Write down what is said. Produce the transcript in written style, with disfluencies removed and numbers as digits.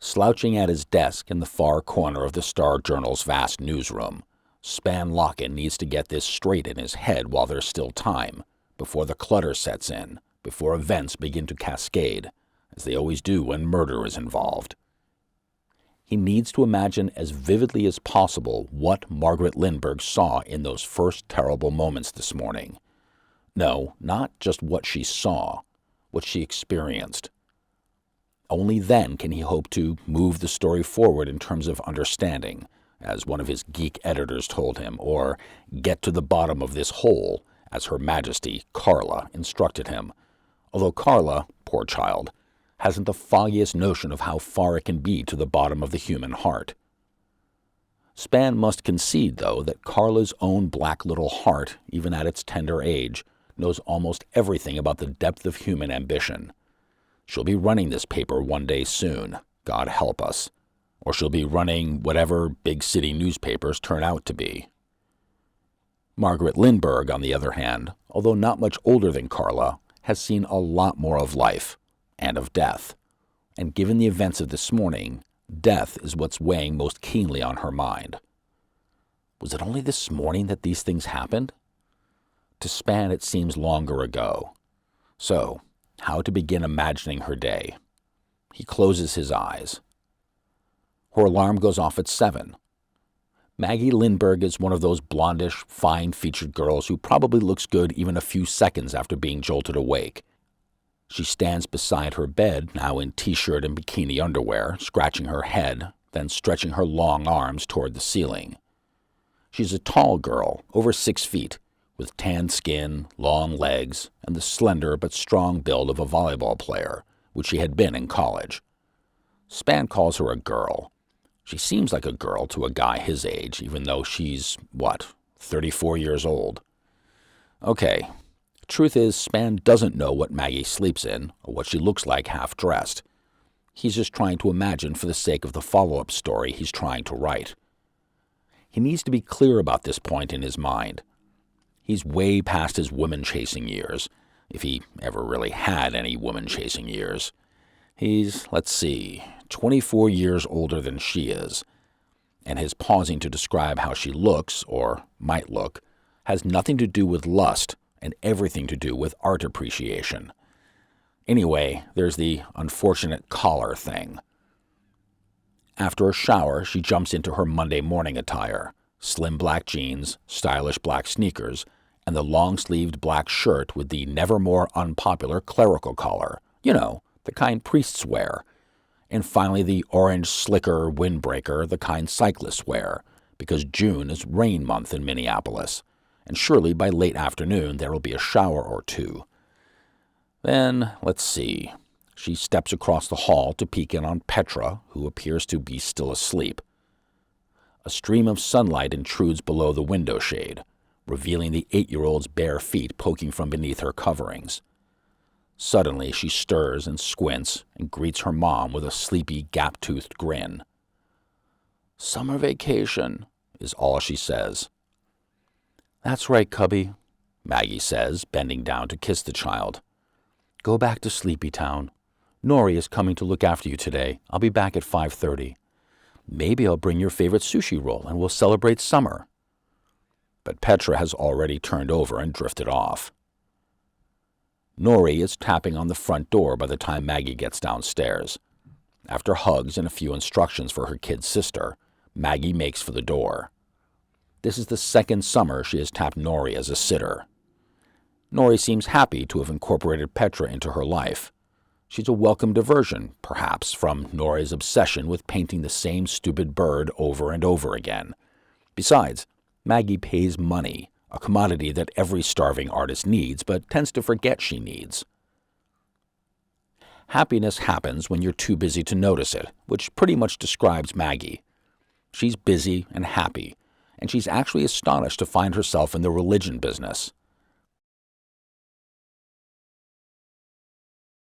Slouching at his desk in the far corner of the Star-Journal's vast newsroom, Span Lokken needs to get this straight in his head while there's still time, before the clutter sets in, before events begin to cascade, as they always do when murder is involved. He needs to imagine as vividly as possible what Margaret Lindberg saw in those first terrible moments this morning. No, not just what she saw, what she experienced. Only then can he hope to move the story forward in terms of understanding, as one of his geek editors told him, or get to the bottom of this hole, as Her Majesty, Carla, instructed him, although Carla, poor child, hasn't the foggiest notion of how far it can be to the bottom of the human heart. Span must concede, though, that Carla's own black little heart, even at its tender age, knows almost everything about the depth of human ambition. She'll be running this paper one day soon, God help us, or she'll be running whatever big city newspapers turn out to be. Margaret Lindberg, on the other hand, although not much older than Carla, has seen a lot more of life and of death, and given the events of this morning, death is what's weighing most keenly on her mind. Was it only this morning that these things happened? To Span it seems longer ago. So, how to begin imagining her day? He closes his eyes. Her alarm goes off at 7. Maggie Lindberg is one of those blondish, fine-featured girls who probably looks good even a few seconds after being jolted awake. She stands beside her bed, now in t-shirt and bikini underwear, scratching her head, then stretching her long arms toward the ceiling. She's a tall girl, over 6 feet, with tanned skin, long legs, and the slender but strong build of a volleyball player, which she had been in college. Span calls her a girl. She seems like a girl to a guy his age, even though she's, 34 years old. Okay. Truth is, Span doesn't know what Maggie sleeps in, or what she looks like half-dressed. He's just trying to imagine for the sake of the follow-up story he's trying to write. He needs to be clear about this point in his mind. He's way past his woman-chasing years, if he ever really had any woman-chasing years. He's, 24 years older than she is, and his pausing to describe how she looks, or might look, has nothing to do with lust and everything to do with art appreciation. Anyway, there's the unfortunate collar thing. After a shower, she jumps into her Monday morning attire, slim black jeans, stylish black sneakers, and the long-sleeved black shirt with the never more unpopular clerical collar, the kind priests wear, and finally the orange slicker windbreaker, the kind cyclists wear, because June is rain month in Minneapolis, and surely by late afternoon there will be a shower or two. Then, she steps across the hall to peek in on Petra, who appears to be still asleep. A stream of sunlight intrudes below the window shade, revealing the 8-year-old's bare feet poking from beneath her coverings. Suddenly she stirs and squints and greets her mom with a sleepy, gap-toothed grin. "Summer vacation," is all she says. "That's right, cubby," Maggie says, bending down to kiss the child. "Go back to Sleepy Town. Nori is coming to look after you today. I'll be back at 5:30. Maybe I'll bring your favorite sushi roll and we'll celebrate summer." But Petra has already turned over and drifted off. Nori is tapping on the front door by the time Maggie gets downstairs. After hugs and a few instructions for her kid sister, Maggie makes for the door. This is the second summer she has tapped Nori as a sitter. Nori seems happy to have incorporated Petra into her life. She's a welcome diversion, perhaps, from Nori's obsession with painting the same stupid bird over and over again. Besides, Maggie pays money, a commodity that every starving artist needs but tends to forget she needs. Happiness happens when you're too busy to notice it, which pretty much describes Maggie. She's busy and happy, and she's actually astonished to find herself in the religion business.